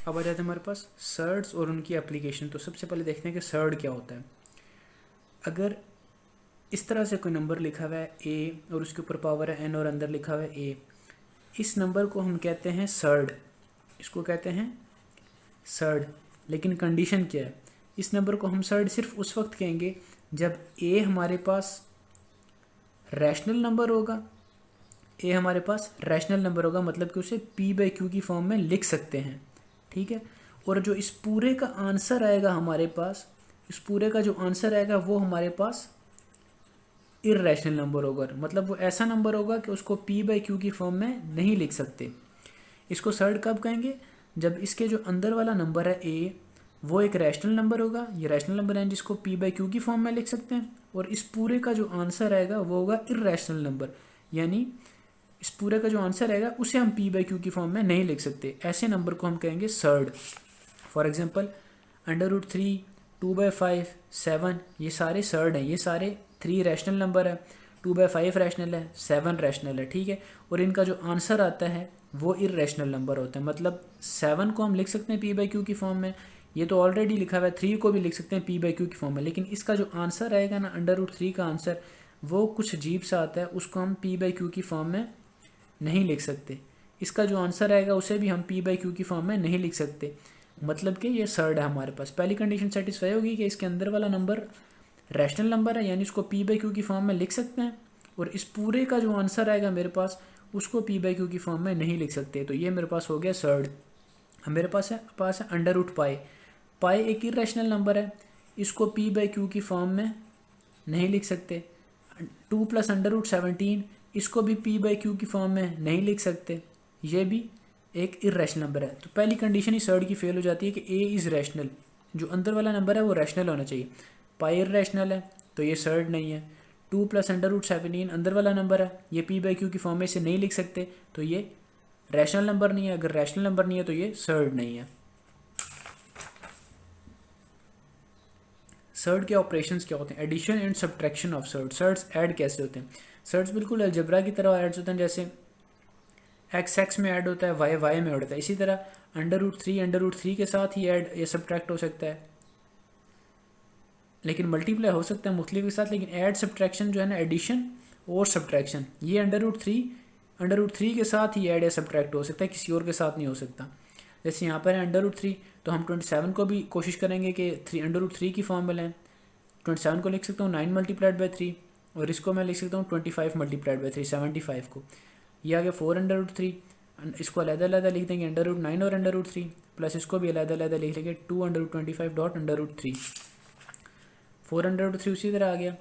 अब आ जाते हैं हमारे पास सर्ड्स और उनकी एप्लीकेशन। तो सबसे पहले देखते हैं कि सर्ड क्या होता है। अगर इस तरह से कोई नंबर लिखा हुआ है ए और उसके ऊपर पावर है एन और अंदर लिखा हुआ है ए, इस नंबर को हम कहते हैं सर्ड, इसको कहते हैं सर्ड। लेकिन कंडीशन क्या है, इस नंबर को हम सर्ड सिर्फ उस वक्त कहेंगे जब ए हमारे पास रैशनल नंबर होगा, ए हमारे पास रैशनल नंबर होगा, मतलब कि उसे पी बाई क्यू की फॉर्म में लिख सकते हैं, ठीक है। और जो इस पूरे का आंसर आएगा हमारे पास, इस पूरे का जो आंसर आएगा वो हमारे पास इर्रेशनल नंबर होगा, मतलब वो ऐसा नंबर होगा कि उसको पी बाई क्यू की फॉर्म में नहीं लिख सकते। इसको सर्ड कब कहेंगे, जब इसके जो अंदर वाला नंबर है ए वो एक रैशनल नंबर होगा, ये रैशनल नंबर है जिसको पी बाई क्यू की फॉर्म में लिख सकते हैं, और इस पूरे का जो आंसर आएगा वो होगा इर्रेशनल नंबर, यानी इस पूरे का जो आंसर आएगा उसे हम पी बाई क्यू की फॉर्म में नहीं लिख सकते। ऐसे नंबर को हम कहेंगे सर्ड। फॉर एग्जांपल √3, 2/5, 7, ये सारे सर्ड हैं, ये सारे 3 रैशनल नंबर है, 2/5 रैशनल है, 7 रैशनल है, ठीक है। और इनका जो आंसर आता है वो इर्रेशनल नंबर होता है, मतलब 7 को हम लिख सकते हैं पी बाई क्यू की फॉर्म में, ये तो ऑलरेडी लिखा हुआ है, 3 को भी लिख सकते हैं पी बाई क्यू की फॉर्म में, लेकिन इसका जो आंसर आएगा ना √3 का आंसर, वो कुछ अजीब सा आता है, उसको हम पी बाई क्यू की फॉर्म में नहीं लिख सकते। इसका जो आंसर आएगा उसे भी हम पी बाई क्यू की फॉर्म में नहीं लिख सकते, मतलब कि ये सर्ड है हमारे पास। पहली कंडीशन सेटिस्फाई होगी कि इसके अंदर वाला नंबर रैशनल नंबर है, यानी इसको पी बाई क्यू की फॉर्म में लिख सकते हैं, और इस पूरे का जो आंसर आएगा मेरे पास उसको पी बाई क्यू की फॉर्म में नहीं लिख सकते। तो ये मेरे पास हो गया सर्ड। अब मेरे पास है √पाई। पाई एक इरेशनल नंबर है, इसको पी बाई क्यू की फॉर्म में नहीं लिख सकते। 2 + √17, इसको भी पी बाई क्यू की फॉर्म में नहीं लिख सकते, ये भी एक इरेशनल नंबर है। तो पहली कंडीशन ही सर्ड की फेल हो जाती है कि ए इज़ रैशनल, जो अंदर वाला नंबर है वो रैशनल होना चाहिए। पाई इरेशनल है तो ये सर्ड नहीं है। 2 + √17 अंदर वाला नंबर है, ये पी बाई क्यू की फॉर्म में इसे नहीं लिख सकते, तो ये रैशनल नंबर नहीं है। अगर रैशनल नंबर नहीं है तो ये सर्ड नहीं है। सर्ड के ऑपरेशंस क्या होते हैं, addition and subtraction of surd. Surds add कैसे होते हैं, सर्ड्स बिल्कुल अलजबरा की तरह ऐड होते हैं, जैसे x में ऐड होता है, y में ऐड होता है, इसी तरह √3 के साथ ही ऐड या सब्ट्रैक्ट हो सकता है, लेकिन मल्टीप्लाई हो सकता है मुख्तलिफ के साथ। लेकिन ऐड सब्ट्रैक्शन जो है ना, एडिशन और सब्ट्रैक्शन, ये √3 के साथ ही ऐड या सब्ट्रैक्ट हो सकता है, किसी और के साथ नहीं हो सकता। जैसे यहाँ पर है √3, तो हम 27 को भी कोशिश करेंगे कि √3 की फॉर्म में लें। 27 को लिख सकता हूँ 9 × 3, और इसको मैं लिख सकता हूँ 25 × 3, 75 को। ये आ गया 4 √3, इसको अलग-अलग लिख देंगे √9 और √3, प्लस इसको भी अलग-अलग लिख लेंगे 2 × 25 डॉट √3। 4 √3 उसी तरह आ गया।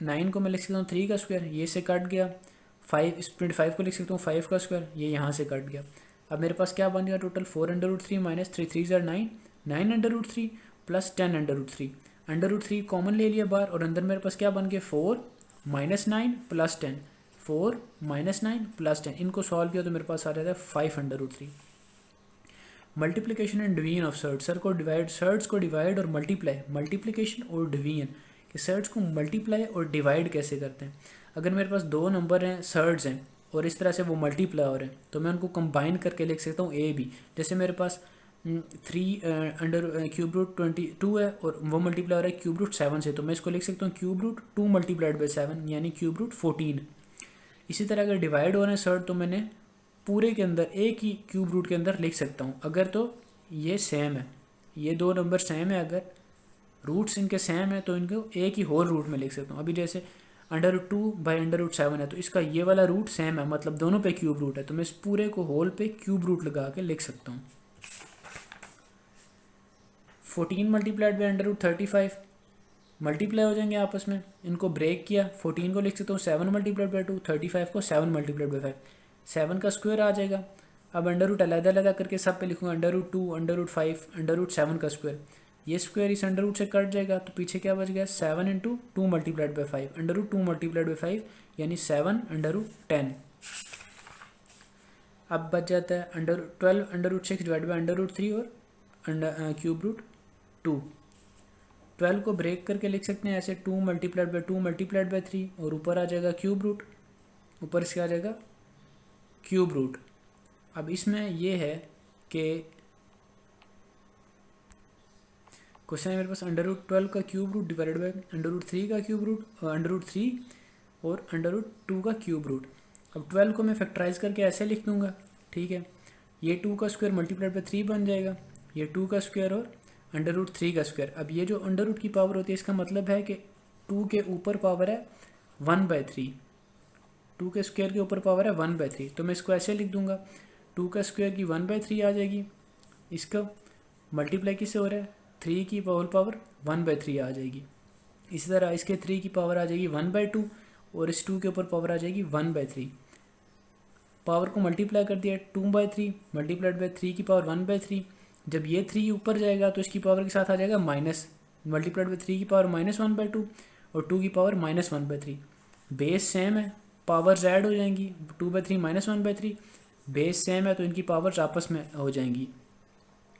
9 को मैं लिख सकता हूँ 3 का स्क्वायर, ये से कट गया। 25 को लिख सकता हूँ 5 का स्क्वायर, ये यहाँ से कट गया। अब मेरे पास क्या बन गया टोटल, 4 √3 - 3 3 9, 9 √3 प्लस 10 √3। √3 कॉमन ले लिया बाहर, और अंदर मेरे पास क्या बन गया 4 - 9 प्लस 10, 4 - 9 प्लस 10। इनको सॉल्व किया तो मेरे पास आ जाता है 5 √3। Multiplication and division of surds. Surds को डिवाइड और मल्टीप्लाई, मल्टीप्लिकेशन और डिवीजन, कि सर्ड्स को मल्टीप्लाई और डिवाइड कैसे करते हैं। अगर मेरे पास दो नंबर हैं सर्ड्स हैं और इस तरह से वो मल्टीप्लाई हो रहे हैं, तो मैं उनको कंबाइन करके लिख सकता हूँ ए बी। जैसे मेरे पास 3√2 है और वो मल्टीप्लाई हो रहा है √7 से, तो मैं इसको लिख सकता हूँ √2 × 7, यानी √14। इसी तरह अगर डिवाइड हो रहे हैं सर्ड, तो मैंने पूरे के अंदर एक ही क्यूब रूट के अंदर लिख सकता हूँ। अगर तो ये सेम है, ये दो नंबर सेम है, अगर रूट्स इनके सेम है तो इनको एक ही होल रूट में लिख सकता हूँ। अभी जैसे √2/√7 है, तो इसका ये वाला रूट सेम है, मतलब दोनों पे क्यूब रूट है, तो मैं इस पूरे को होल पे क्यूब रूट लगा के लिख सकता हूँ। 14 × √35 मल्टीप्लाई हो जाएंगे आपस में, इनको ब्रेक किया, 14 को लिख सकता हूँ 7 × 2, 35 को 7 × 5, 7 का स्क्वायर आ जाएगा। अब अंडर रूट अलग करके सब पे लिखूँगा √2, √5, √7 का स्क्वायर, ये स्क्वायर इस अंडर रूट से कट जाएगा, तो पीछे क्या बच गया 7 × 2 × 5, √2 × 5 यानी 7 √10। अब बच जाता है 12 √6 / √3 और क्यूब रूट 2। 12 को ब्रेक करके लिख सकते हैं ऐसे 2 × 2 × 3, और ऊपर आ जाएगा क्यूब रूट, ऊपर से आ जाएगा क्यूब रूट। अब इसमें यह है कि क्वेश्चन है मेरे पास √12 का क्यूब रूट डिवाइडेड बाई √3 का क्यूब रूट, √3 और √2 का क्यूब रूट। अब 12 को मैं फैक्टराइज करके ऐसे लिख दूंगा, ठीक है। ये 2 का स्क्वायर मल्टीप्लाइड बाई 3 बन जाएगा, ये 2 का स्क्वायर और √3 का स्क्वायर। अब ये जो अंडर रूट की पावर होती है इसका मतलब है कि 2 के ऊपर पावर है 1/3, 2 के स्क्वायर के ऊपर पावर है 1/3, तो मैं इसको ऐसे लिख दूंगा 2 का स्क्वायर की 1/3 आ जाएगी, इसका मल्टीप्लाई किससे हो रहा है 3 की होल पावर 1/3 आ जाएगी। इसी तरह इसके 3 की पावर आ जाएगी 1/2 और इस 2 के ऊपर पावर आ जाएगी 1/3। पावर को मल्टीप्लाई कर दिया 2/3 मल्टीप्लाइड बाई 3 की पावर 1/3। जब ये 3 ऊपर जाएगा तो इसकी पावर के साथ आ जाएगा माइनस, मल्टीप्लाइड बाई 3 की पावर -1/2 और 2 की पावर -1/3। बेस सेम है, पावर्स ऐड हो जाएंगी, 2/3 -1/3, बेस सेम है तो इनकी पावर्स आपस में हो जाएंगी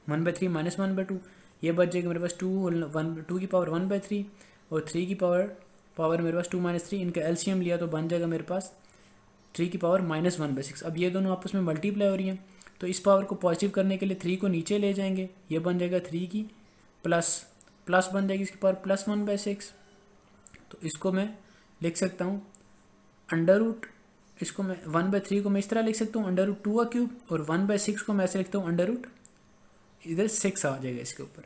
1/3 -1/2। ये बच जाएगा मेरे पास 2 की पावर 1/3 और 3 की पावर मेरे पास 2 - 3, इनका एलसीएम लिया तो बन जाएगा मेरे पास 3 की पावर -1/6। अब ये दोनों आपस में मल्टीप्लाई हो रही हैं तो इस पावर को पॉजिटिव करने के लिए 3 को नीचे ले जाएंगे, ये बन जाएगा 3 की प्लस बन जाएगी इसकी पावर +1/6। तो इसको मैं लिख सकता हूँ इसको मैं 1/3 को मैं इस तरह लिख सकता हूँ √2 का क्यूब और 1/6 को मैं ऐसे लिखता हूँ इधर 6 आ जाएगा इसके ऊपर।